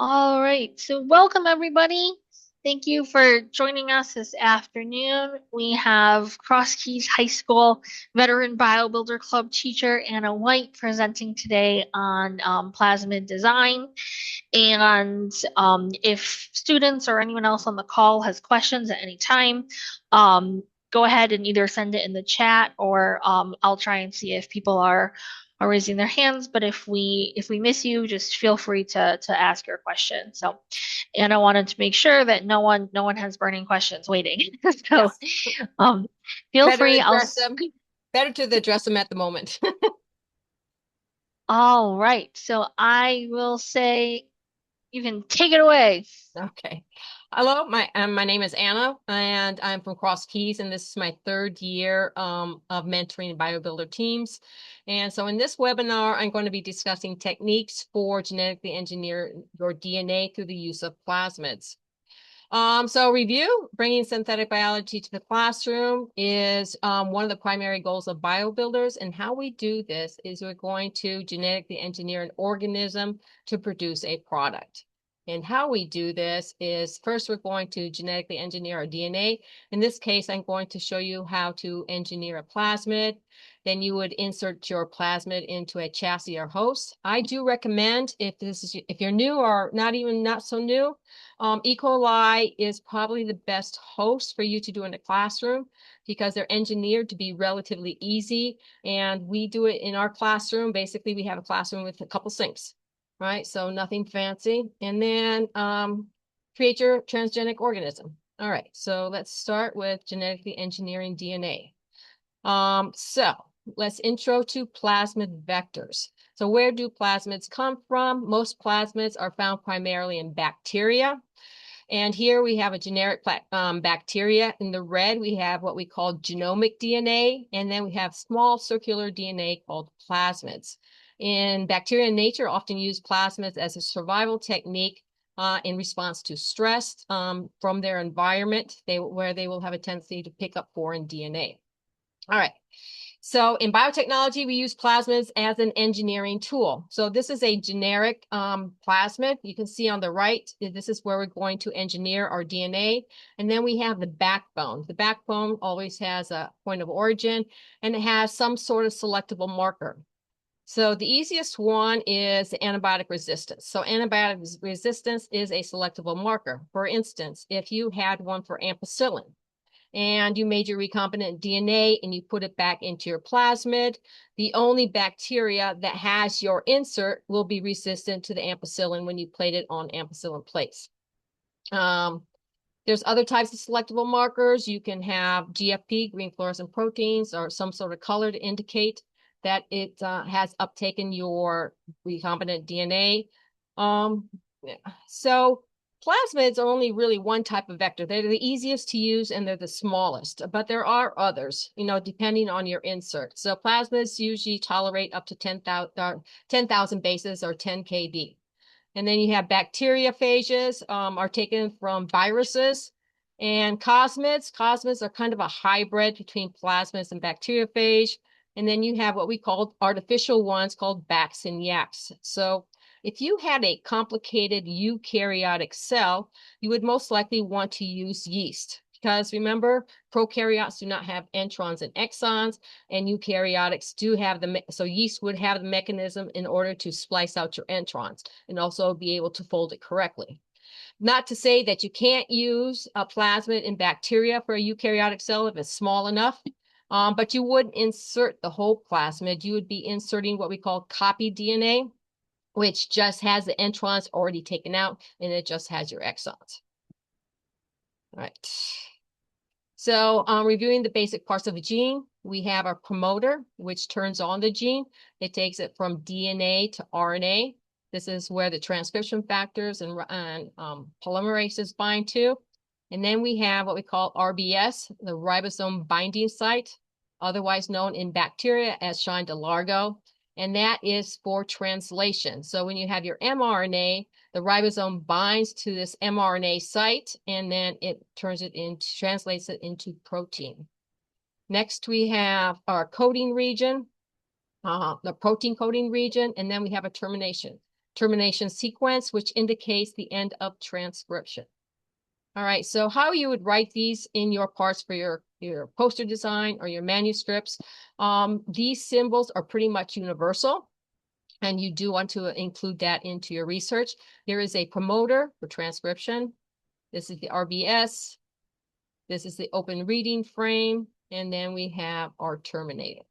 All right, so welcome everybody. Thank you for joining us this afternoon. We have Cross Keys High School veteran BioBuilder Club teacher Anna White presenting today on plasmid design. And if students or anyone else on the call has questions at any time, go ahead and either send it in the chat or I'll try and see if people are raising their hands. But if we miss you, just feel free to ask your question. So, and I wanted to make sure that no one has burning questions waiting. So, Yes, um, feel better free. address them. Better to address them at the moment. All right. So I will say you can take it away. Okay. Hello, my name is Anna, and I'm from Cross Keys, and this is my third year of mentoring BioBuilder teams. And so in this webinar, I'm going to be discussing techniques for genetically engineer your DNA through the use of plasmids. So review, bringing synthetic biology to the classroom is one of the primary goals of BioBuilders. And how we do this is we're going to genetically engineer an organism to produce a product. And how we do this is first we're going to genetically engineer our DNA. In this case, I'm going to show you how to engineer a plasmid. Then you would insert your plasmid into a chassis or host. I do recommend if you're new or not so new, E. coli is probably the best host for you to do in a classroom because they're engineered to be relatively easy. And we do it in our classroom. Basically, we have a classroom with a couple sinks, right? So nothing fancy. And then create your transgenic organism. All right, so let's start with genetically engineering DNA. So let's intro to plasmid vectors. So where do plasmids come from? Most plasmids are found primarily in bacteria. And here we have a generic bacteria. In the red, we have what we call genomic DNA, and then we have small circular DNA called plasmids. In bacteria and nature, often use plasmids as a survival technique in response to stress from their environment, where they will have a tendency to pick up foreign DNA. All right. So in biotechnology, we use plasmids as an engineering tool. So this is a generic plasmid. You can see on the right, this is where we're going to engineer our DNA. And then we have the backbone. The backbone always has a point of origin, and it has some sort of selectable marker. So the easiest one is the antibiotic resistance. So antibiotic resistance is a selectable marker. For instance, if you had one for ampicillin, and you made your recombinant DNA and you put it back into your plasmid, the only bacteria that has your insert will be resistant to the ampicillin when you plate it on ampicillin plates. There's other types of selectable markers. You can have GFP, green fluorescent proteins, or some sort of color to indicate that it has uptaken your recombinant DNA. Um, so plasmids are only really one type of vector. They're the easiest to use and they're the smallest, but there are others, depending on your insert. So plasmids usually tolerate up to 10,000 bases or 10 kb. And then you have bacteriophages are taken from viruses. And cosmids are kind of a hybrid between plasmids and bacteriophage. And then you have what we call artificial ones called backs and yaks. So if you had a complicated eukaryotic cell, you would most likely want to use yeast. Because remember, prokaryotes do not have introns and exons, and eukaryotics do have so yeast would have the mechanism in order to splice out your introns and also be able to fold it correctly. Not to say that you can't use a plasmid in bacteria for a eukaryotic cell if it's small enough, but you wouldn't insert the whole plasmid. You would be inserting what we call copy DNA, which just has the introns already taken out and it just has your exons. All right. So reviewing the basic parts of a gene, we have our promoter, which turns on the gene. It takes it from DNA to RNA. This is where the transcription factors and polymerases bind to. And then we have what we call RBS, the ribosome binding site, otherwise known in bacteria as Shine de Largo. And that is for translation. So when you have your mRNA, the ribosome binds to this mRNA site, and then it translates it into protein. Next, we have our coding region, the protein coding region, and then we have a termination. termination sequence, which indicates the end of transcription. All right, so how you would write these in your parts for your poster design or your manuscripts, these symbols are pretty much universal, and you do want to include that into your research. There is a promoter for transcription. This is the RBS. This is the open reading frame, and then we have our terminator.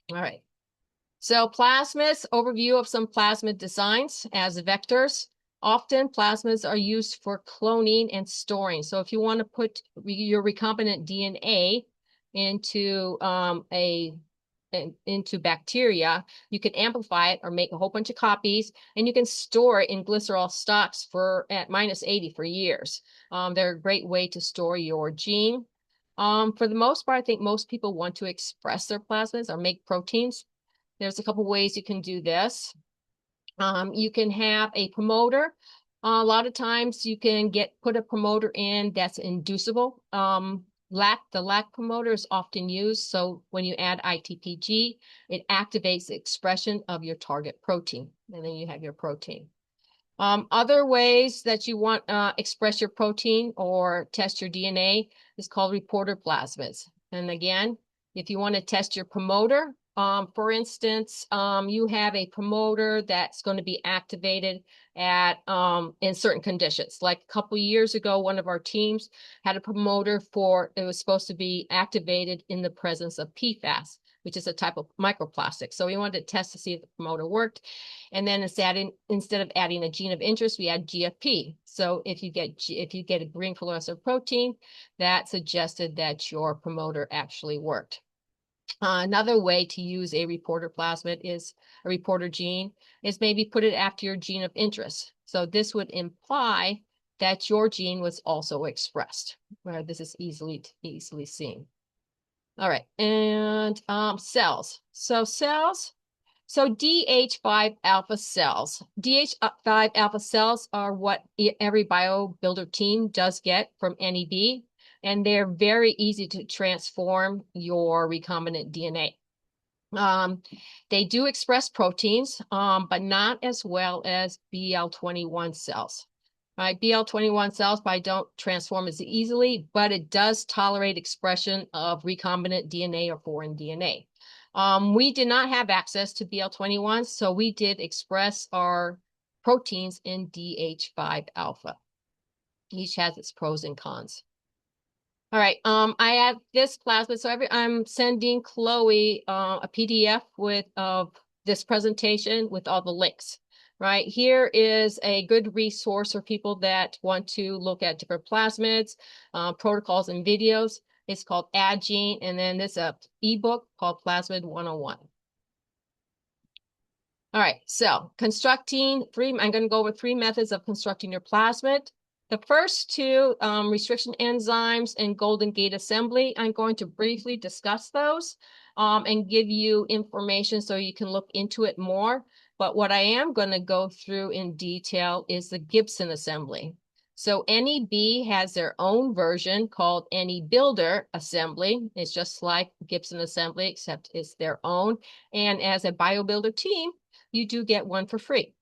All right. So plasmids, overview of some plasmid designs as vectors. Often plasmids are used for cloning and storing. So if you want to put your recombinant DNA into into bacteria, you can amplify it or make a whole bunch of copies, and you can store it in glycerol stocks for at -80 for years. They're a great way to store your gene. For the most part, I think most people want to express their plasmids or make proteins. There's a couple ways you can do this. You can have a promoter. A lot of times you can put a promoter in that's inducible. The lac promoter is often used. So when you add ITPG, it activates the expression of your target protein, and then you have your protein. Other ways that you want express your protein or test your DNA is called reporter plasmids. And again, if you want to test your promoter, for instance, you have a promoter that's going to be activated at in certain conditions. Like a couple years ago, one of our teams had a promoter it was supposed to be activated in the presence of PFAS, which is a type of microplastic. So we wanted to test to see if the promoter worked. And then instead of adding a gene of interest, we add GFP. So if you get a green fluorescent protein, that suggested that your promoter actually worked. Another way to use a reporter plasmid is a reporter gene is maybe put it after your gene of interest. So this would imply that your gene was also expressed, where this is easily seen. All right, and cells. So DH5 alpha cells. DH5 alpha cells are what every BioBuilder team does get from NEB, and they're very easy to transform your recombinant DNA. They do express proteins, but not as well as BL21 cells. Right, BL21 cells probably don't transform as easily, but it does tolerate expression of recombinant DNA or foreign DNA. We did not have access to BL21, so we did express our proteins in DH5 alpha. Each has its pros and cons. All right, I have this plasmid. So I'm sending Chloe a PDF of this presentation with all the links. Right, here is a good resource for people that want to look at different plasmids, protocols, and videos. It's called Add Gene, and then this ebook called Plasmid 101. All right, so I'm going to go over 3 methods of constructing your plasmid. The first 2, restriction enzymes and Golden Gate assembly, I'm going to briefly discuss those and give you information so you can look into it more. But what I am going to go through in detail is the Gibson assembly. So NEB has their own version called BioBuilder assembly. It's just like Gibson assembly, except it's their own. And as a BioBuilder team, you do get one for free.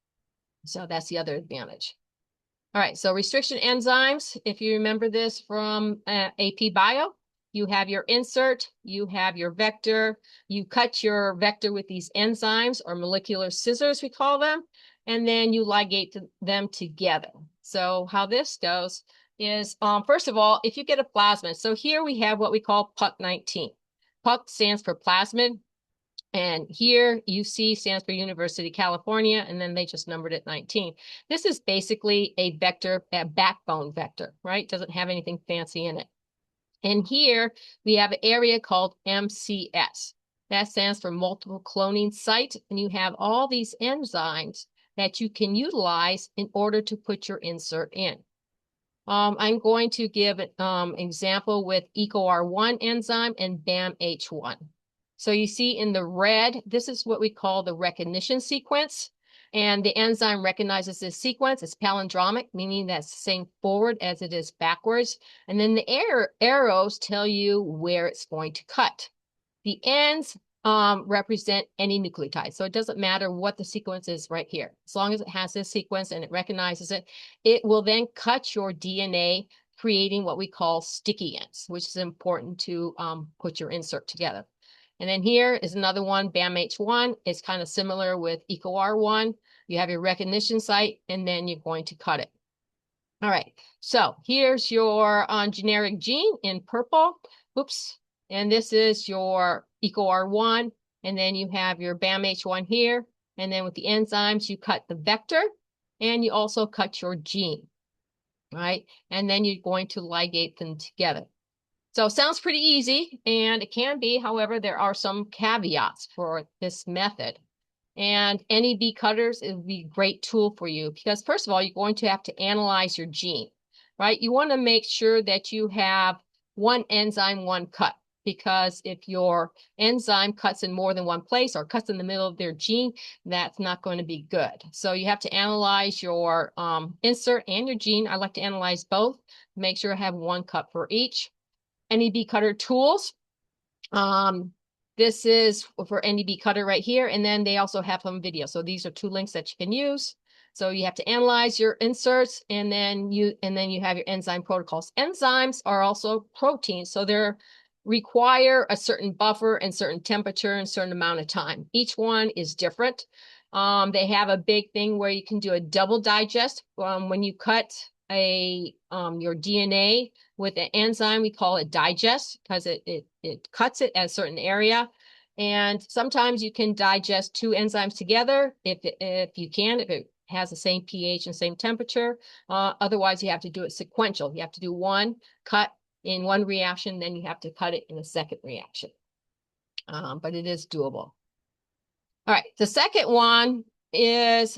So that's the other advantage. All right, so restriction enzymes, if you remember this from AP Bio, you have your insert, you have your vector, you cut your vector with these enzymes or molecular scissors, we call them, and then you ligate them together. So how this goes is, first of all, if you get a plasmid, so here we have what we call PUC19. PUC stands for plasmid. And here you see stands for University of California, and then they just numbered it 19. This is basically a vector, a backbone vector, right? Doesn't have anything fancy in it. And here we have an area called MCS. That stands for multiple cloning site, and you have all these enzymes that you can utilize in order to put your insert in. I'm going to give an example with EcoR1 enzyme and BAMH1. So you see in the red, this is what we call the recognition sequence. And the enzyme recognizes this sequence. It's palindromic, meaning that's the same forward as it is backwards. And then the arrows tell you where it's going to cut. The ends represent any nucleotide. So it doesn't matter what the sequence is right here. As long as it has this sequence and it recognizes it, it will then cut your DNA, creating what we call sticky ends, which is important to put your insert together. And then here is another one, BAMH1. It's kind of similar with EcoR1. You have your recognition site, and then you're going to cut it. All right, so here's your generic gene in purple. Oops. And this is your EcoR1. And then you have your BAMH1 here. And then with the enzymes, you cut the vector and you also cut your gene. All right. And then you're going to ligate them together. So it sounds pretty easy, and it can be. However, there are some caveats for this method. And NEB cutters, it would be a great tool for you because, first of all, you're going to have to analyze your gene, right? You want to make sure that you have one enzyme, one cut, because if your enzyme cuts in more than one place or cuts in the middle of their gene, that's not going to be good. So you have to analyze your insert and your gene. I like to analyze both, make sure I have one cut for each. NEB cutter tools. This is for NEB cutter right here. And then they also have some video. So these are two links that you can use. So you have to analyze your inserts and then you have your enzyme protocols. Enzymes are also proteins. So they're require a certain buffer and certain temperature and certain amount of time. Each one is different. They have a big thing where you can do a double digest. When you cut your DNA with an enzyme, we call it digest because it cuts it at a certain area. And sometimes you can digest two enzymes together if you can, if it has the same pH and same temperature. Otherwise, you have to do it sequential. You have to do one cut in one reaction, then you have to cut it in a second reaction. But it is doable. All right, the second one is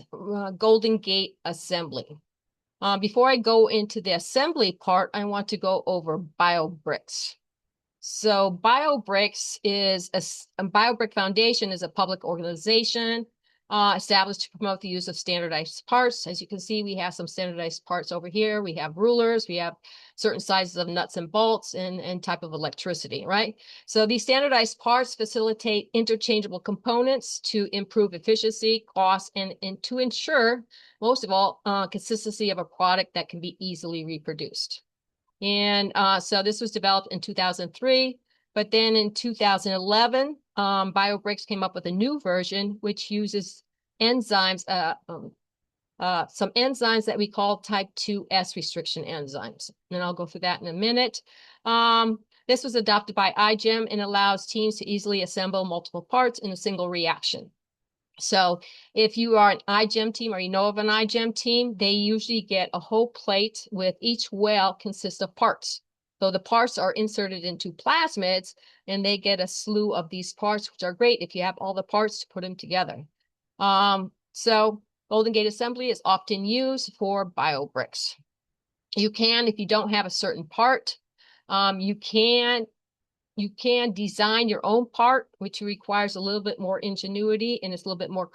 Golden Gate assembly. Before I go into the assembly part, I want to go over BioBricks. So BioBricks is a BioBrick Foundation is a public organization established to promote the use of standardized parts. As you can see, we have some standardized parts over here. We have rulers, we have certain sizes of nuts and bolts and type of electricity, right? So these standardized parts facilitate interchangeable components to improve efficiency, cost, and to ensure, most of all, consistency of a product that can be easily reproduced. And so this was developed in 2003, but then in 2011, BioBricks came up with a new version, which uses enzymes, some enzymes that we call type 2S restriction enzymes. And I'll go through that in a minute. This was adopted by iGEM and allows teams to easily assemble multiple parts in a single reaction. So if you are an iGEM team or you know of an iGEM team, they usually get a whole plate with each well consists of parts. So the parts are inserted into plasmids and they get a slew of these parts, which are great if you have all the parts to put them together. So Golden Gate assembly is often used for BioBricks. You can, if you don't have a certain part, you can design your own part, which requires a little bit more ingenuity and it's a little bit more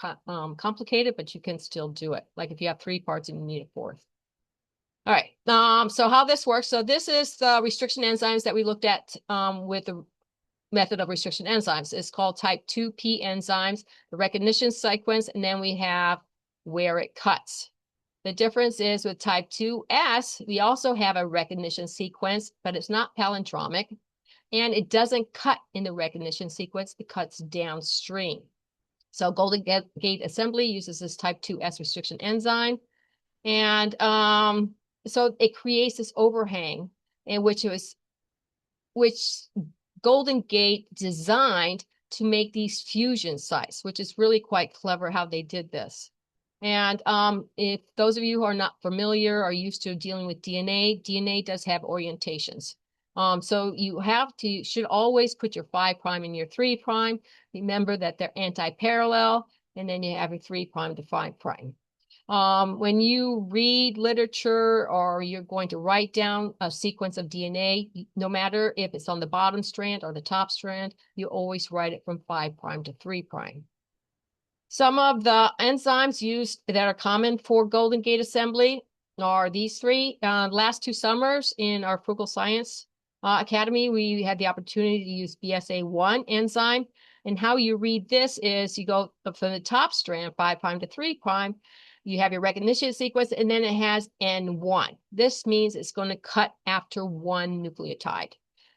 complicated, but you can still do it. Like if you have three parts and you need a fourth. All right, so how this works. So this is the restriction enzymes that we looked at with the method of restriction enzymes. It's called type 2P enzymes, the recognition sequence, and then we have where it cuts. The difference is with type 2S, we also have a recognition sequence, but it's not palindromic. And it doesn't cut in the recognition sequence, it cuts downstream. So Golden Gate assembly uses this type 2S restriction enzyme. And so it creates this overhang in which Golden Gate designed to make these fusion sites, which is really quite clever how they did this. And if those of you who are not familiar or used to dealing with DNA does have orientations. So you should always put your 5' and your 3'. Remember that they're anti-parallel, and then you have your 3' to 5'. When you read literature or you're going to write down a sequence of DNA, no matter if it's on the bottom strand or the top strand, you always write it from 5' to 3'. Some of the enzymes used that are common for Golden Gate assembly are these three. Last 2 summers in our Frugal Science Academy, we had the opportunity to use BSA1 enzyme. And how you read this is you go from the top strand, 5' to 3', you have your recognition sequence, and then it has N1. This means it's going to cut after one nucleotide.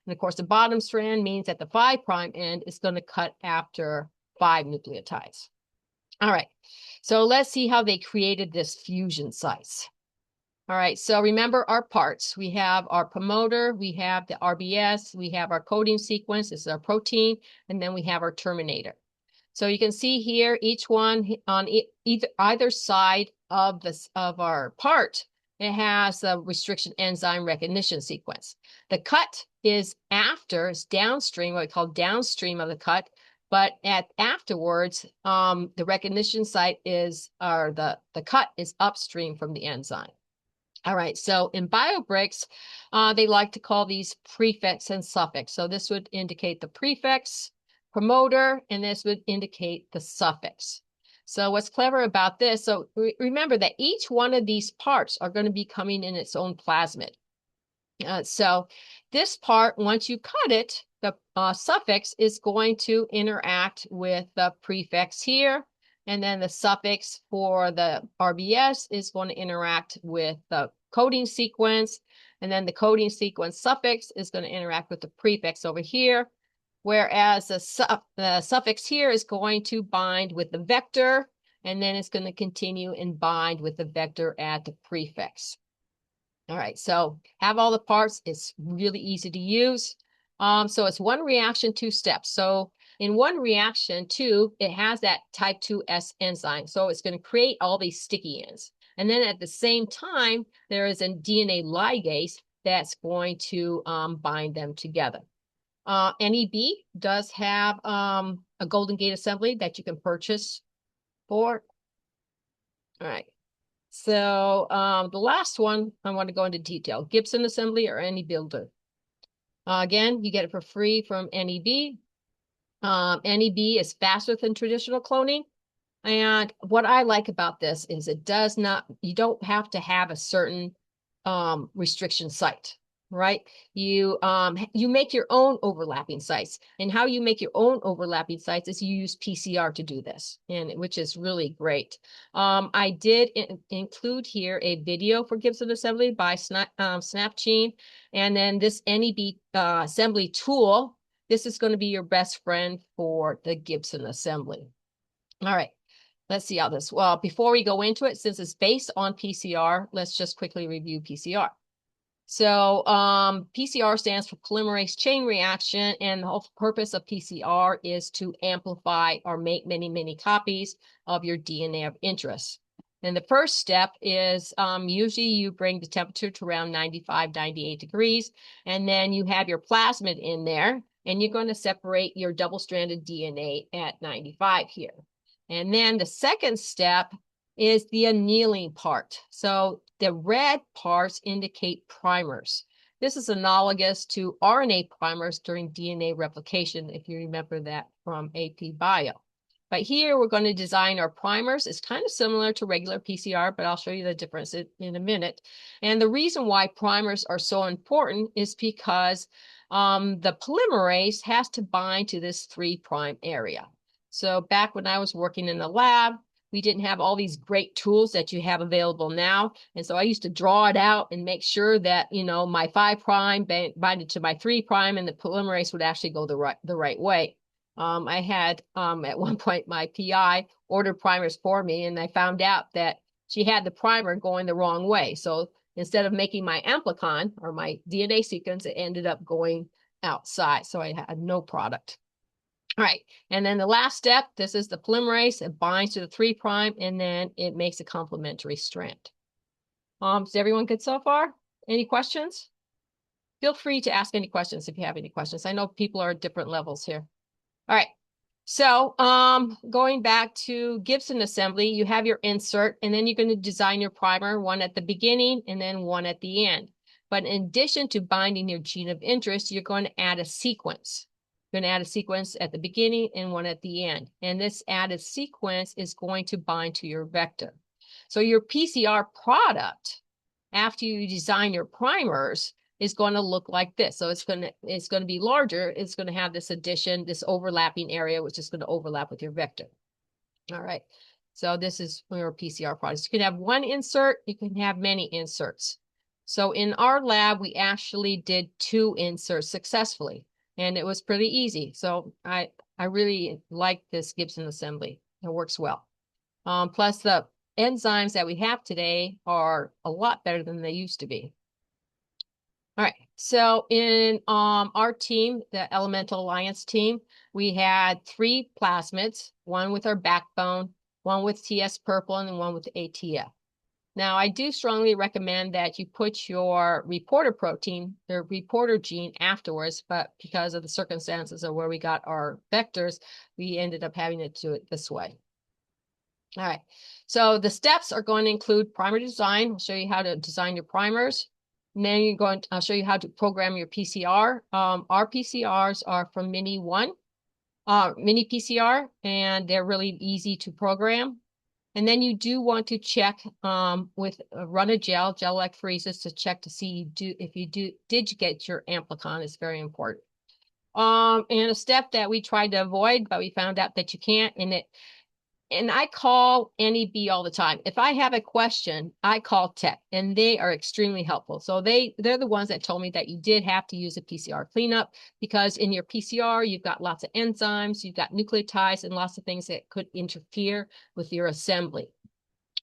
And of course, the bottom strand means at the 5' end, it's going to cut after 5 nucleotides. All right, so let's see how they created this fusion sites. All right, so remember our parts. We have our promoter, we have the RBS, we have our coding sequence, this is our protein, and then we have our terminator. So you can see here, each one on either side of our part, it has a restriction enzyme recognition sequence. The cut is after, it's downstream, what we call downstream of the cut, but afterwards, the recognition site is, or the cut is upstream from the enzyme. All right, so in BioBricks, they like to call these prefix and suffix. So this would indicate the prefix, promoter, and this would indicate the suffix. So what's clever about this, so remember that each one of these parts are going to be coming in its own plasmid. So this part, once you cut it, the suffix is going to interact with the prefix here, and then the suffix for the RBS is going to interact with the coding sequence, and then the coding sequence suffix is going to interact with the prefix over here, whereas the suffix here is going to bind with the vector, and then it's going to continue and bind with the vector at the prefix. All right, so have all the parts. It's really easy to use. So it's one reaction, two steps. So in one reaction, two, it has that type 2S enzyme. So it's going to create all these sticky ends. And then at the same time, there is a DNA ligase that's going to bind them together. NEB does have a Golden Gate assembly that you can purchase for. All right. So the last one, I want to go into detail. Gibson assembly or any builder. Again, you get it for free from NEB. NEB is faster than traditional cloning. And what I like about this is it does not, you don't have to have a certain restriction site, right? You make your own overlapping sites. And how you make your own overlapping sites is you use PCR to do this, and which is really great. I did include here a video for Gibson assembly by Snapgene, and then this NEB assembly tool. This is going to be your best friend for the Gibson assembly. All right. Let's see how this, well, before we go into it, since it's based on PCR, let's just quickly review PCR. So PCR stands for polymerase chain reaction, and the whole purpose of PCR is to amplify or make many, many copies of your DNA of interest. And the first step is usually you bring the temperature to around 95, 98 degrees, and then you have your plasmid in there, and you're going to separate your double-stranded DNA at 95 here. And then the second step is the annealing part. So the red parts indicate primers. This is analogous to RNA primers during DNA replication, if you remember that from AP Bio. But here we're going to design our primers. It's kind of similar to regular PCR, but I'll show you the difference in a minute. And the reason why primers are so important is because the polymerase has to bind to this 3' area. So back when I was working in the lab, we didn't have all these great tools that you have available now. And so I used to draw it out and make sure that, you know, my 5' binded to my 3' and the polymerase would actually go the right way. I had at one point my PI ordered primers for me, and I found out that she had the primer going the wrong way. So instead of making my amplicon or my DNA sequence, it ended up going outside. So I had no product. All right, and then the last step, this is the polymerase. It binds to the 3' and then it makes a complementary strand. Is everyone good so far? Any questions? Feel free to ask any questions if you have any questions. I know people are at different levels here. All right, so going back to Gibson assembly, you have your insert, and then you're going to design your primer, one at the beginning and then one at the end. But in addition to binding your gene of interest, you're going to add a sequence. You're going to add a sequence at the beginning and one at the end. And this added sequence is going to bind to your vector. So your PCR product, after you design your primers, is going to look like this. So it's going to be larger. It's going to have this addition, this overlapping area, which is going to overlap with your vector. All right. So this is your PCR products. You can have one insert, you can have many inserts. So in our lab, we actually did 2 inserts successfully, and it was pretty easy. So I really like this Gibson assembly. It works well. Plus the enzymes that we have today are a lot better than they used to be. All right, so in our team, the Elemental Alliance team, we had 3 plasmids, one with our backbone, one with TS purple, and one with ATF. Now, I do strongly recommend that you put your reporter protein, the reporter gene afterwards, but because of the circumstances of where we got our vectors, we ended up having to do it this way. All right, so the steps are going to include primer design. I'll show you how to design your primers. And then I'll show you how to program your PCR. Our PCRs are from Mini PCR, and they're really easy to program. And then you do want to check with run a gel electrophoresis to check to see if you did you get your amplicon is very important. And a step that we tried to avoid, but we found out that you can't, and I call NEB all the time. If I have a question, I call tech, and they are extremely helpful. So they're the ones that told me that you did have to use a PCR cleanup, because in your PCR, you've got lots of enzymes, you've got nucleotides, and lots of things that could interfere with your assembly.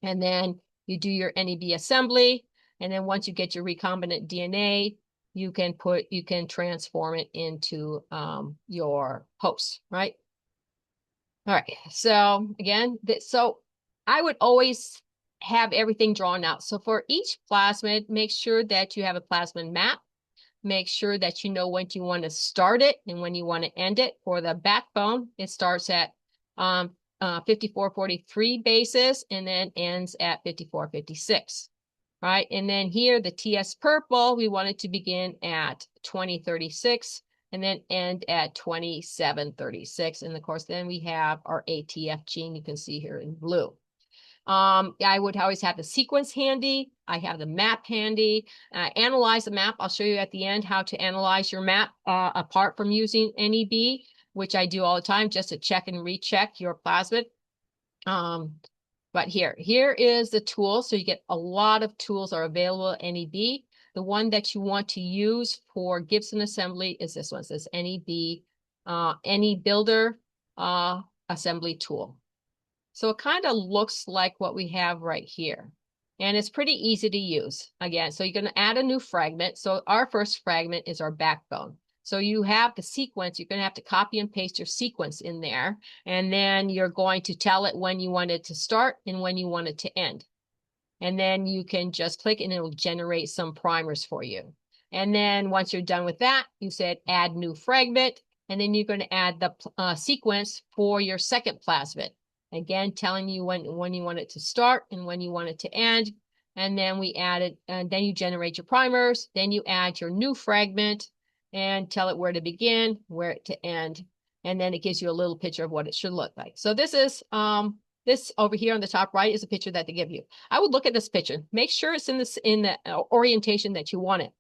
And then you do your NEB assembly, and then once you get your recombinant DNA, you can transform it into your host, right? All right, so again, so I would always have everything drawn out. So for each plasmid, make sure that you have a plasmid map. Make sure that you know when you want to start it and when you want to end it. For the backbone, it starts at 5443 bases and then ends at 5456, right? And then here, the TS purple, we want it to begin at 2036 and then end at 2736. And of course, then we have our ATF gene you can see here in blue. I would always have the sequence handy. I have the map handy. Analyze the map. I'll show you at the end how to analyze your map apart from using NEB, which I do all the time just to check and recheck your plasmid. But here is the tool. So you get a lot of tools are available at NEB. The one that you want to use for Gibson assembly is this one. It says NEB, BioBuilder assembly tool. So it kind of looks like what we have right here. And it's pretty easy to use. Again, so you're going to add a new fragment. So our first fragment is our backbone. So you have the sequence. You're going to have to copy and paste your sequence in there. And then you're going to tell it when you want it to start and when you want it to end. And then you can just click and it will generate some primers for you. And then once you're done with that, you said add new fragment. And then you're going to add the sequence for your second plasmid. Again, telling you when you want it to start and when you want it to end. And then we add it, and then you generate your primers. Then you add your new fragment and tell it where to begin, where to end. And then it gives you a little picture of what it should look like. So this is, this over here on the top right is a picture that they give you. I would look at this picture, make sure it's in the orientation that you want it.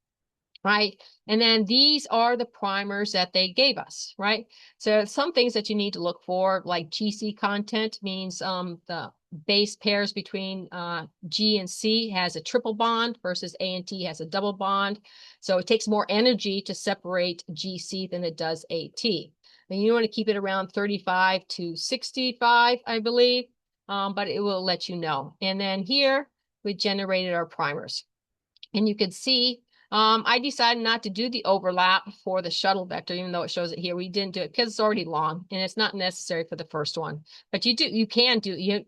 Right. And then these are the primers that they gave us, right? So some things that you need to look for, like GC content means the base pairs between G and C has a triple bond versus A and T has a double bond. So it takes more energy to separate GC than it does AT. And you want to keep it around 35 to 65, I believe, but it will let you know. And then here we generated our primers. And you can see I decided not to do the overlap for the shuttle vector, even though it shows it here. We didn't do it because it's already long and it's not necessary for the first one. But you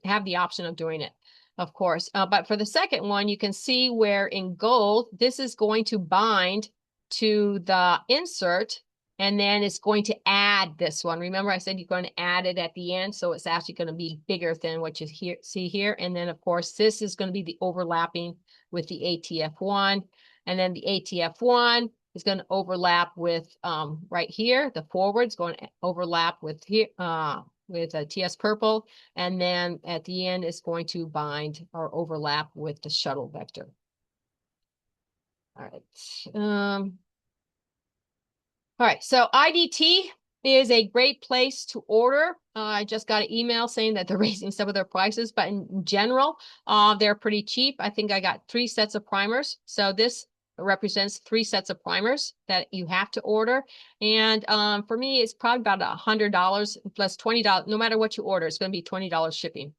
have the option of doing it, of course. But for the second one, you can see where in gold, this is going to bind to the insert, and then it's going to add this one. Remember I said you're going to add it at the end, so it's actually going to be bigger than what you see here. And then, of course, this is going to be the overlapping with the ATF1. And then the ATF1 is going to overlap with right here. The forward's going to overlap with here with a TS purple. And then at the end is going to bind or overlap with the shuttle vector. All right. All right, so IDT is a great place to order. I just got an email saying that they're raising some of their prices, but in general, they're pretty cheap. I think I got 3 sets of primers. So this represents 3 sets of primers that you have to order. And for me, it's probably about $100 plus $20. No matter what you order, it's going to be $20 shipping.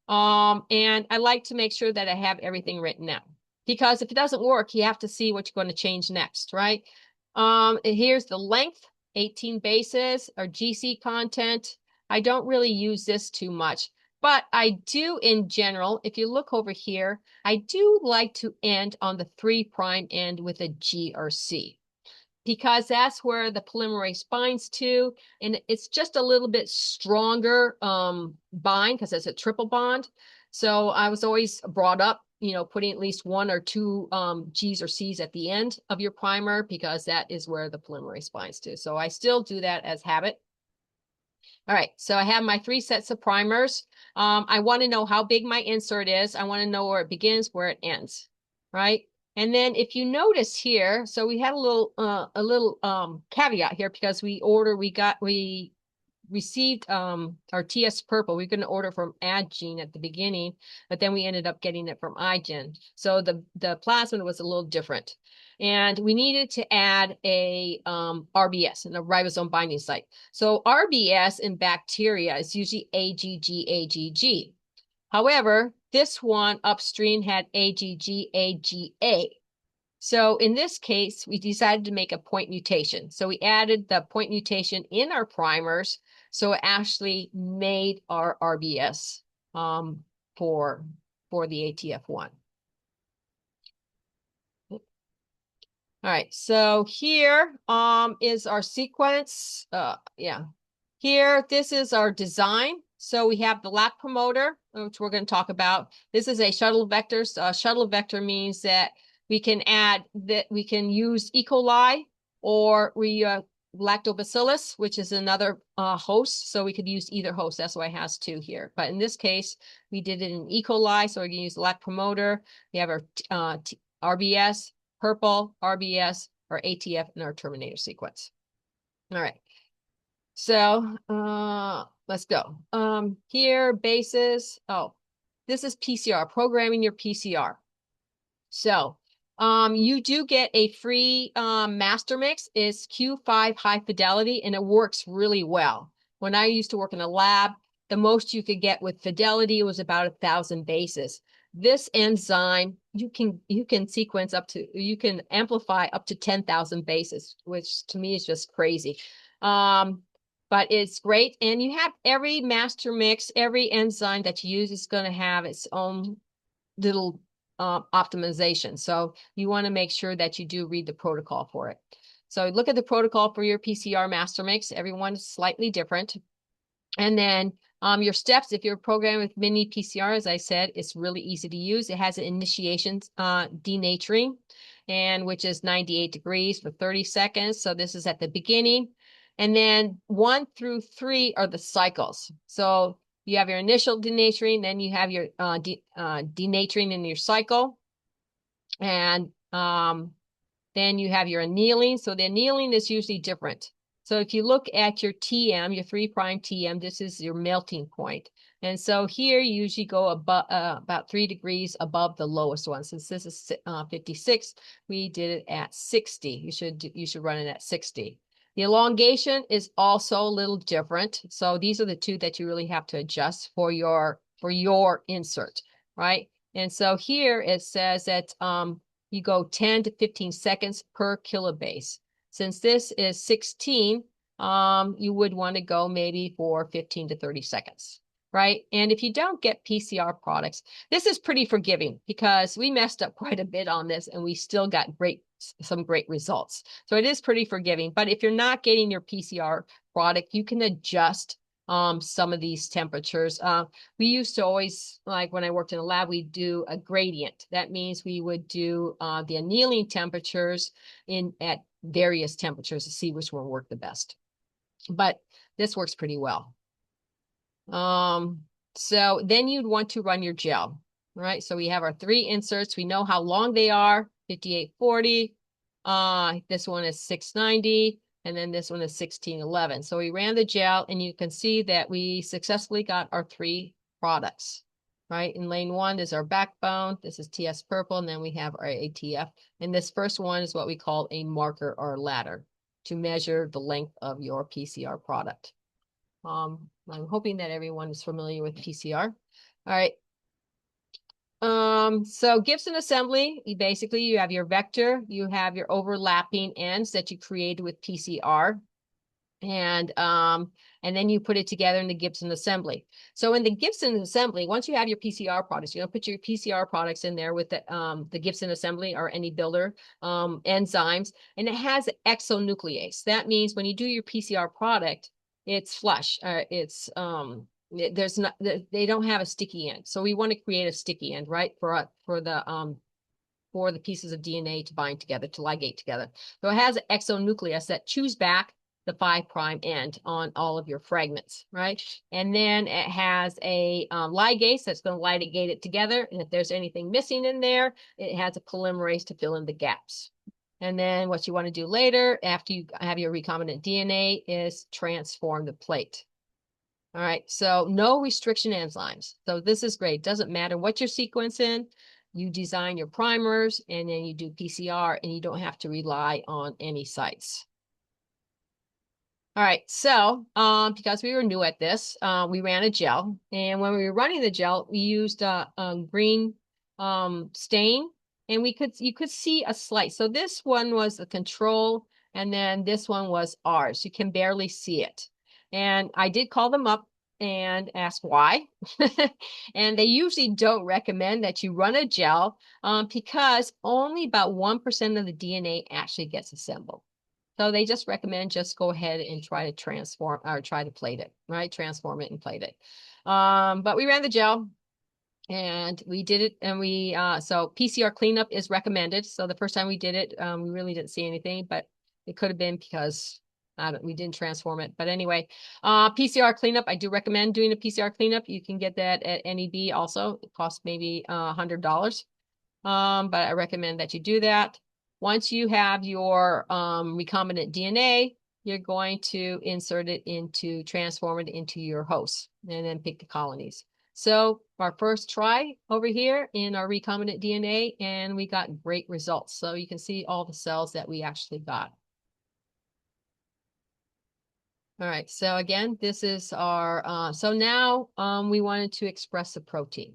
And I like to make sure that I have everything written out, because if it doesn't work, you have to see what you're going to change next, right? And here's the length, 18 bases or GC content. I don't really use this too much, but I do in general. If you look over here, I do like to end on the 3' end with a G or C, because that's where the polymerase binds to, and it's just a little bit stronger bind because it's a triple bond. So I was always brought up, putting at least 1 or 2 G's or C's at the end of your primer, because that is where the polymerase binds to. So I still do that as habit. All right, so I have my 3 sets of primers. I want to know how big my insert is. I want to know where it begins, where it ends, right? And then if you notice here, so we had a little caveat here, because we received our TS purple. We are going to order from Adgene at the beginning, but then we ended up getting it from iGen. So the plasmid was a little different. And we needed to add a RBS, and a ribosome binding site. So RBS in bacteria is usually AGG. However, this one upstream had AGG. So in this case, we decided to make a point mutation. So we added the point mutation in our primers, so it actually made our RBS for the ATF1. All right, so here is our sequence. Here, this is our design. So we have the lac promoter, which we're going to talk about. This is a shuttle vector. So a shuttle vector means that we can use E. coli, or lactobacillus, which is another host. So we could use either host. That's why it has 2 here. But in this case, we did it in E. coli, so we can use the lac promoter. We have our RBS, purple, RBS, our ATF, and our terminator sequence. All right. So let's go. Here, bases. Oh, this is PCR, programming your PCR. So you do get a free master mix. It's Q5 high fidelity, and it works really well. When I used to work in a lab, the most you could get with fidelity was about 1,000 bases. This enzyme, you can sequence you can amplify up to 10,000 bases, which to me is just crazy. But it's great. And you have every master mix, every enzyme that you use is going to have its own little optimization. So you want to make sure that you do read the protocol for it. So look at the protocol for your PCR master mix. Everyone is slightly different. And then your steps, if you're programming with mini PCR, as I said, it's really easy to use. It has an initiation denaturing, and which is 98 degrees for 30 seconds. So this is at the beginning. And then 1 through 3 are the cycles. So you have your initial denaturing, then you have your denaturing in your cycle. And then you have your annealing. So the annealing is usually different. So if you look at your TM, your 3' TM, this is your melting point. And so here you usually go about 3 degrees above the lowest one. Since this is 56, we did it at 60. You should run it at 60. The elongation is also a little different. So these are the 2 that you really have to adjust for your insert, right? And so here it says that you go 10 to 15 seconds per kilobase. Since this is 16, you would want to go maybe for 15 to 30 seconds, right? And if you don't get PCR products, this is pretty forgiving, because we messed up quite a bit on this and we still got some great results. So it is pretty forgiving. But if you're not getting your PCR product, you can adjust some of these temperatures. We used to always, like when I worked in a lab, we do a gradient. That means we would do the annealing temperatures at various temperatures to see which one worked the best. But this works pretty well. So then you'd want to run your gel, right? So we have our 3 inserts. We know how long they are. 5840. This one is 690. And then this one is 1611. So we ran the gel, and you can see that we successfully got our 3 products, right? In lane 1 is our backbone. This is TS purple, and then we have our ATF. And this first one is what we call a marker or ladder to measure the length of your PCR product. I'm hoping that everyone is familiar with PCR. All right. So Gibson assembly, you have your vector, you have your overlapping ends that you created with PCR, and then you put it together in the Gibson assembly. So in the Gibson assembly, once you have your PCR products, put your PCR products in there with the Gibson assembly or any builder enzymes, and it has exonuclease. That means when you do your PCR product, it's flush. There's not, they don't have a sticky end. So we want to create a sticky end, right? For the pieces of DNA to bind together, to ligate together. So it has an exonuclease that chews back the 5' end on all of your fragments, right? And then it has a ligase that's going to ligate it together. And if there's anything missing in there, it has a polymerase to fill in the gaps. And then what you want to do later, after you have your recombinant DNA, is transform the plate. All right, so no restriction enzymes. So this is great. Doesn't matter what you're sequencing. You design your primers, and then you do PCR, and you don't have to rely on any sites. All right, so because we were new at this, we ran a gel. And when we were running the gel, we used a green stain, and you could see a slice. So this one was the control, and then this one was ours. You can barely see it. And I did call them up and ask why. And they usually don't recommend that you run a gel because only about 1% of the DNA actually gets assembled. So they just recommend just go ahead and try to transform or try to plate it, right? Transform it and plate it. But we ran the gel and we did it, and so PCR cleanup is recommended. So the first time we did it, we really didn't see anything, but it could have been because we didn't transform it. But anyway, PCR cleanup, I do recommend doing a PCR cleanup. You can get that at NEB also. It costs maybe $100. But I recommend that you do that. Once you have your recombinant DNA, you're going to transform it into your host, and then pick the colonies. So our first try over here in our recombinant DNA, and we got great results. So you can see all the cells that we actually got. All right, so again, this is our, so now we wanted to express the protein.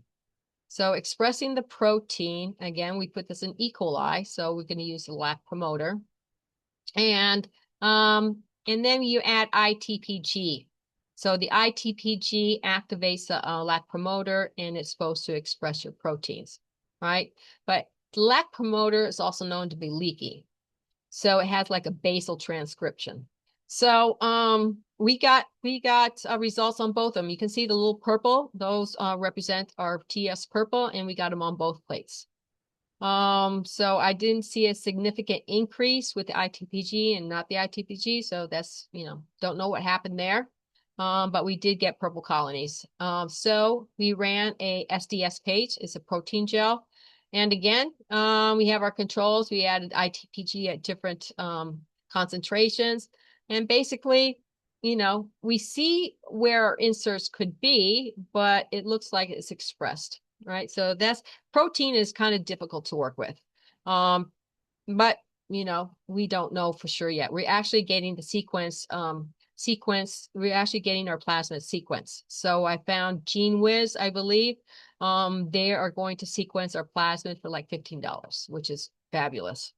So expressing the protein, again, we put this in E. coli, so we're going to use the lac promoter. And then you add ITPG. So the ITPG activates the lac promoter, and it's supposed to express your proteins, right? But the lac promoter is also known to be leaky. So it has like a basal transcription. So we got results on both of them. You can see the little purple; those represent our TS purple, and we got them on both plates. So I didn't see a significant increase with the ITPG and not the ITPG. So that's, don't know what happened there. But we did get purple colonies. So we ran a SDS page. It's a protein gel. And again, we have our controls. We added ITPG at different concentrations. And basically, we see where our inserts could be, but it looks like it's expressed, right? So protein is kind of difficult to work with. But, we don't know for sure yet. We're actually getting the sequence, we're actually getting our plasmid sequence. So I found GeneWiz, I believe. They are going to sequence our plasmid for like $15, which is fabulous.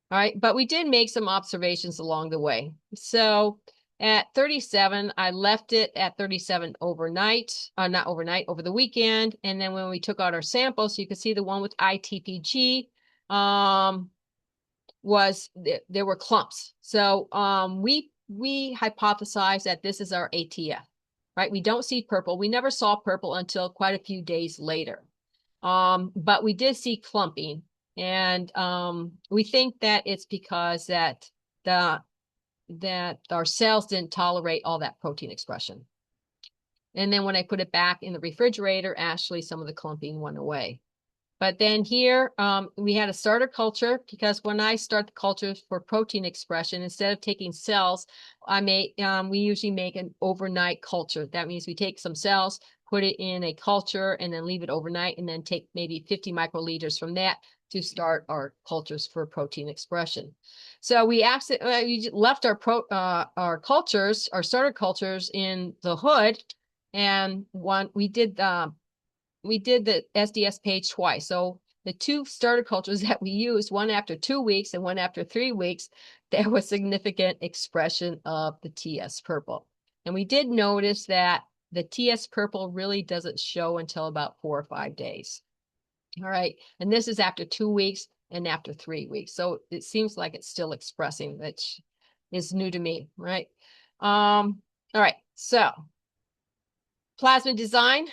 All right, but we did make some observations along the way. So at 37, I left it at 37 overnight, not overnight, over the weekend. And then when we took out our samples, so you can see the one with ITPG, there were clumps. So we hypothesized that this is our ATF, right? We don't see purple. We never saw purple until quite a few days later. But we did see clumping. And we think that it's because that our cells didn't tolerate all that protein expression. And then when I put it back in the refrigerator, actually some of the clumping went away. But then here, we had a starter culture because when I start the cultures for protein expression, instead of taking cells, we usually make an overnight culture. That means we take some cells, put it in a culture, and then leave it overnight, and then take maybe 50 microliters from that to start our cultures for protein expression. So we left our cultures, our starter cultures, in the hood, and we did the SDS page twice. So the two starter cultures that we used, one after 2 weeks and one after 3 weeks, there was significant expression of the TS purple. And we did notice that the TS purple really doesn't show until about 4 or 5 days. All right. And this is after 2 weeks and after 3 weeks. So it seems like it's still expressing, which is new to me, right? All right. So Plasmid design.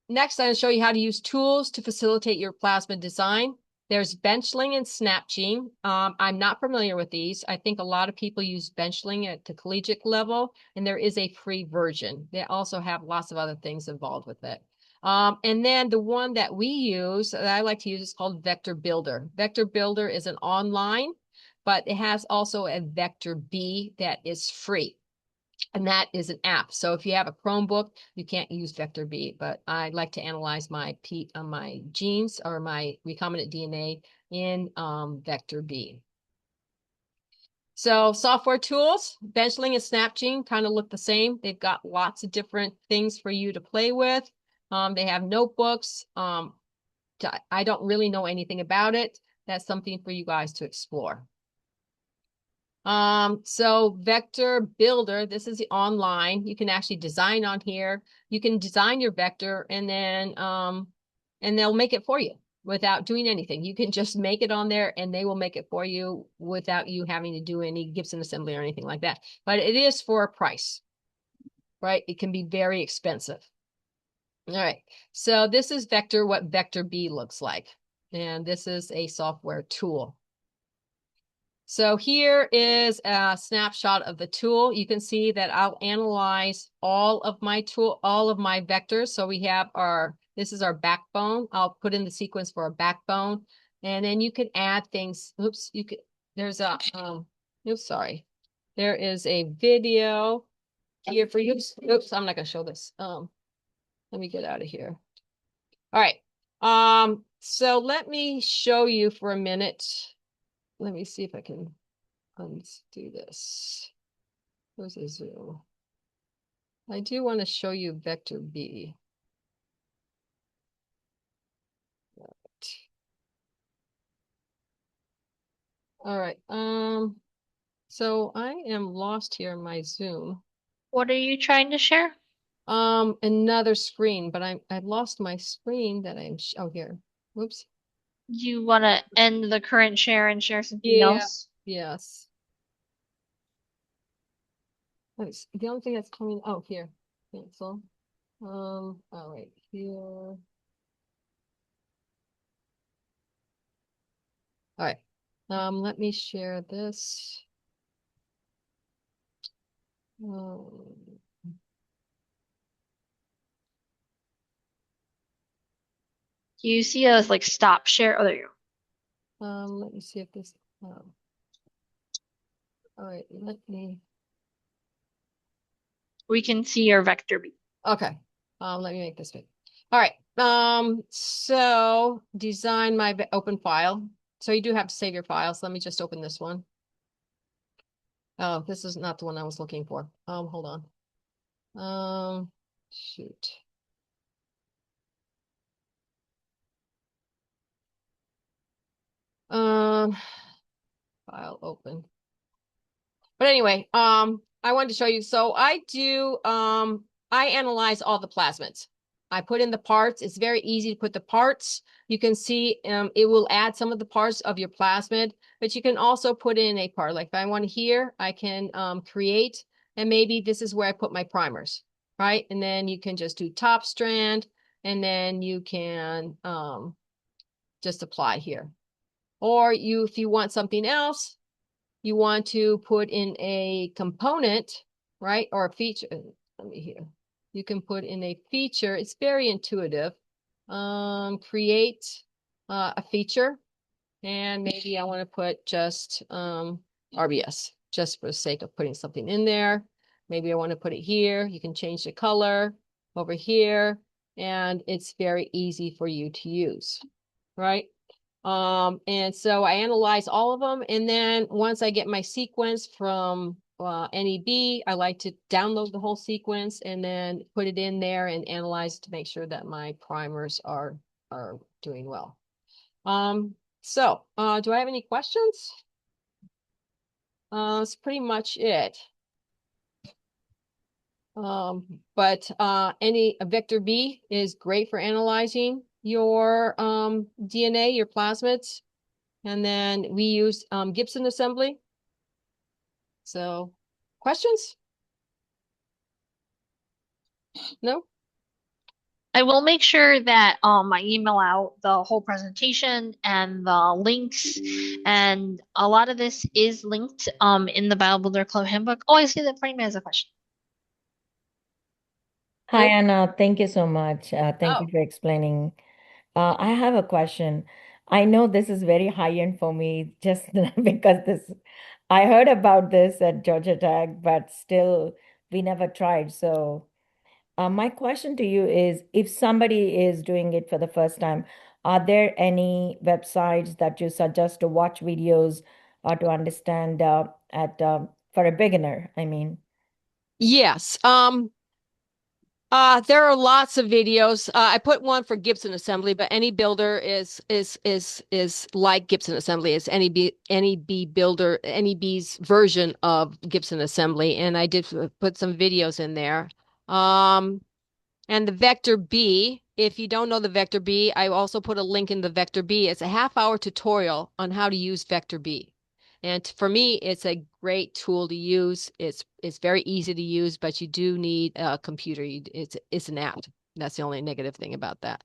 Next, I'm going to show you how to use tools to facilitate your Plasmid design. There's benchling and snapgene. I'm not familiar with these. I think a lot of people use benchling at the collegiate level, and there is a free version. They also have lots of other things involved with it. And then the one that we use, that I like to use, is called Vector Builder. Vector Builder is an online, but it has also a Vector B that is free. And that is an app. So if you have a Chromebook, you can't use Vector B, but I like to analyze my genes or my recombinant DNA in Vector B. So software tools, benchling and snapgene kind of look the same. They've got lots of different things for you to play with. They have notebooks. I don't really know anything about it. That's something for you guys to explore. So Vector Builder, this is the online. You can actually design on here. You can design your vector and then and they'll make it for you without doing anything. You can just make it on there and they will make it for you without you having to do any Gibson assembly or anything like that. But it is for a price, right? It can be very expensive. All right. So this is Vector, what Vector B looks like. And this is a software tool. So here is a snapshot of the tool. You can see that I'll analyze all of my vectors. So we have this is our backbone. I'll put in the sequence for a backbone. And then you can add things. Oops, there's a, oops, sorry. There is a video here for you. Oops, I'm not gonna show this. Let me get out of here. All right. So let me show you for a minute. Let me see if I can undo this. Where's the zoom? I do want to show you Vector B. All right. So I am lost here in my Zoom. What are you trying to share? Another screen, but I've lost my screen that oh, here. Whoops. You want to end the current share and share something Yeah. else? Yes. The only thing that's coming, oh, here. Cancel. All right, here. All right. Let me share this. Um, Do you see us like stop share? Oh, there you go. Let me see if this, all right, let me, We can see your vector B. okay. Let me make this big. All right. So design my open file. So you do have to save your files. Let me just open this one. Oh, this is not the one I was looking for. Hold on. Shoot. File open. But anyway, I wanted to show you. So I analyze all the plasmids. I put in the parts. It's very easy to put the parts. You can see it will add some of the parts of your plasmid, but you can also put in a part. Like if I want here, I can create, and maybe this is where I put my primers, right? And then you can just do top strand, and then you can just apply here. Or if you want something else, you want to put in a component, right? Or a feature. Let me hear. You can put in a feature. It's very intuitive. create a feature, and maybe I want to put just RBS, just for the sake of putting something in there. Maybe I want to put it here. You can change the color over here, and it's very easy for you to use, right? And so I analyze all of them, and then once I get my sequence from NEB, I like to download the whole sequence and then put it in there and analyze to make sure that my primers are doing well. Do I have any questions? That's pretty much it. But any vector B is great for analyzing your DNA, your plasmids. And then we use Gibson assembly. So, questions? No? I will make sure that I email out the whole presentation and the links, and a lot of this is linked in the BioBuilder Club handbook. Oh, I see that Frame has a question. Hi, Anna. Thank you so much. Thank you Oh, for explaining. I have a question. I know this is very high end for me just because I heard about this at Georgia Tech, but still we never tried. So, my question to you is, if somebody is doing it for the first time, are there any websites that you suggest to watch videos or to understand at for a beginner? I mean. yes. There are lots of videos. I put one for Gibson assembly, but any builder is like Gibson assembly. It's any B builder, any B's version of Gibson assembly, and I did put some videos in there. Um, And the vector B, if you don't know the vector B, I also put a link in the vector B. It's a half-hour tutorial on how to use vector B. And for me, it's a great tool to use. It's very easy to use, but you do need a computer. It's an app. That's the only negative thing about that.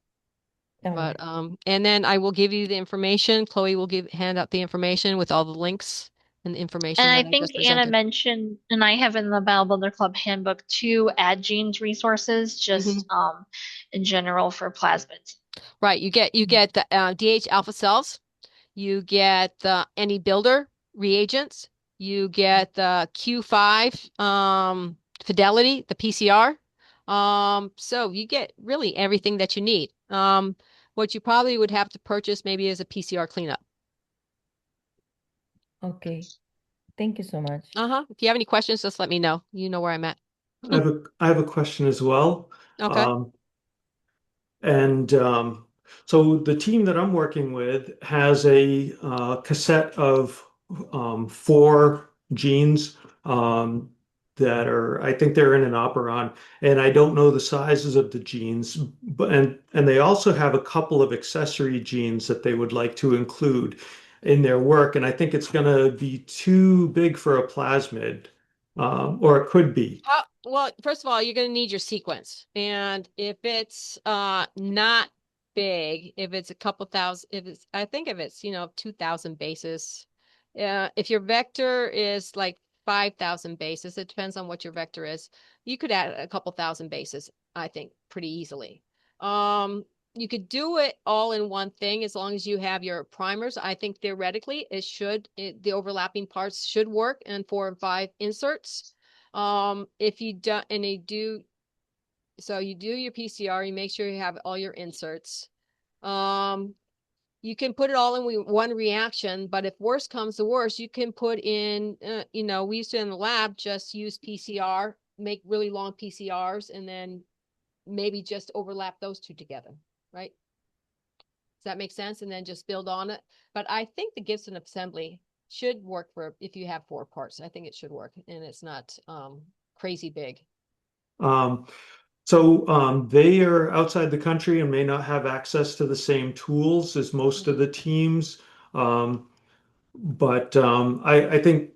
All But right. and then I will give you the information. Chloe will hand out the information with all the links and the And information I that I think just Anna presented. mentioned, and I have in the BioBuilder Club handbook two add genes resources, Mhm. just in general for plasmids. Right. You get the DH alpha cells. You get the any builder reagents. You get the Q5 fidelity, the PCR. So you get really everything that you need. What you probably would have to purchase maybe is a PCR cleanup. Okay. Thank you so much. Uh-huh. If you have any questions, just let me know. You know where I'm at. I have a question as well. Okay. Um, and so the team that I'm working with has a cassette of four genes that are, I think they're in an operon, and I don't know the sizes of the genes, but and they also have a couple of accessory genes that they would like to include in their work, and I think it's going to be too big for a plasmid, or it could be. Well, first of all, you're going to need your sequence. And if it's not big, if it's a couple thousand, if it's I think if it's, 2,000 bases, if your vector is like 5,000 bases, it depends on what your vector is. You could add a couple thousand bases, I think, pretty easily. You could do it all in one thing as long as you have your primers. I think theoretically the overlapping parts should work in 4 and 5 inserts. If you do, and they do, so you do your PCR, you make sure you have all your inserts. Um, you can put it all in one reaction, but if worse comes to worse, you can put in, we used to in the lab just use PCR, make really long PCRs, and then maybe just overlap those two together, right? Does that make sense? And then just build on it. But I think the Gibson assembly should work for if you have 4 parts. I think it should work, and it's not crazy big. Um, So they are outside the country and may not have access to the same tools as most of Mhm. the teams. But I think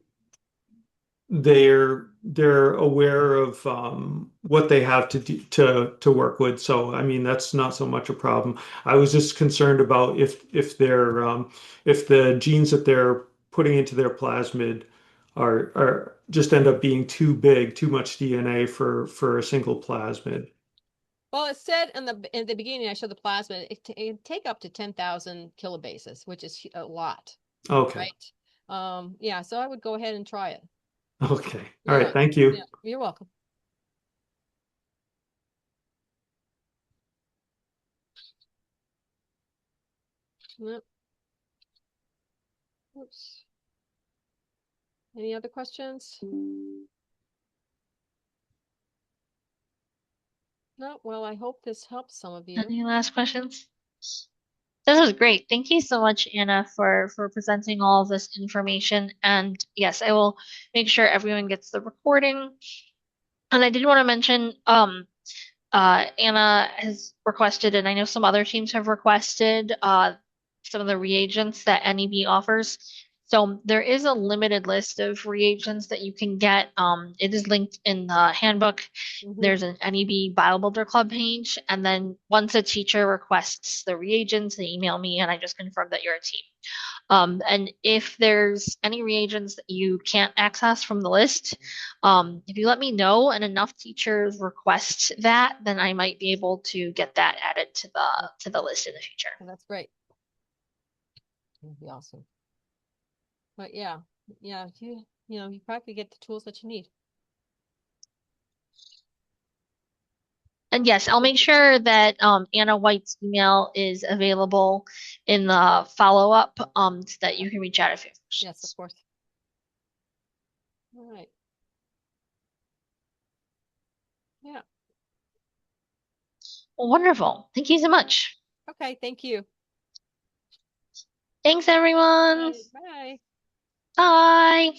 they're aware of what they have to work with. So I mean that's not so much a problem. I was just concerned about if the genes that they're putting into their plasmid are just end up being too big, too much DNA for a single plasmid. Well, it said in the beginning, I showed the plasma, it can take up to 10,000 kilobases, which is a lot, Okay. right? Yeah, so I would go ahead and try it. Okay. All Yeah. right. Thank you. Yeah, you're welcome. Yep. Oops. Any other questions? No, well, I hope this helps some of you. Any last questions? This was great. Thank you so much, Anna, for presenting all of this information. And yes, I will make sure everyone gets the recording. And I did want to mention, Anna has requested, and I know some other teams have requested, some of the reagents that NEB offers. So there is a limited list of reagents that you can get. It is linked in the handbook. There's an NEB BioBuilder Club page, and then once a teacher requests the reagents, they email me, and I just confirm that you're a team. And if there's any reagents that you can't access from the list, if you let me know and enough teachers request that, then I might be able to get that added to the list in the future. And that's great. That'd be awesome. But yeah, you probably get the tools that you need. And yes, I'll make sure that Anna White's email is available in the follow-up so that you can reach out if you have questions. Yes, of course. All right. Yeah. Well, wonderful. Thank you so much. Okay, thank you. Thanks, everyone. Bye. Bye.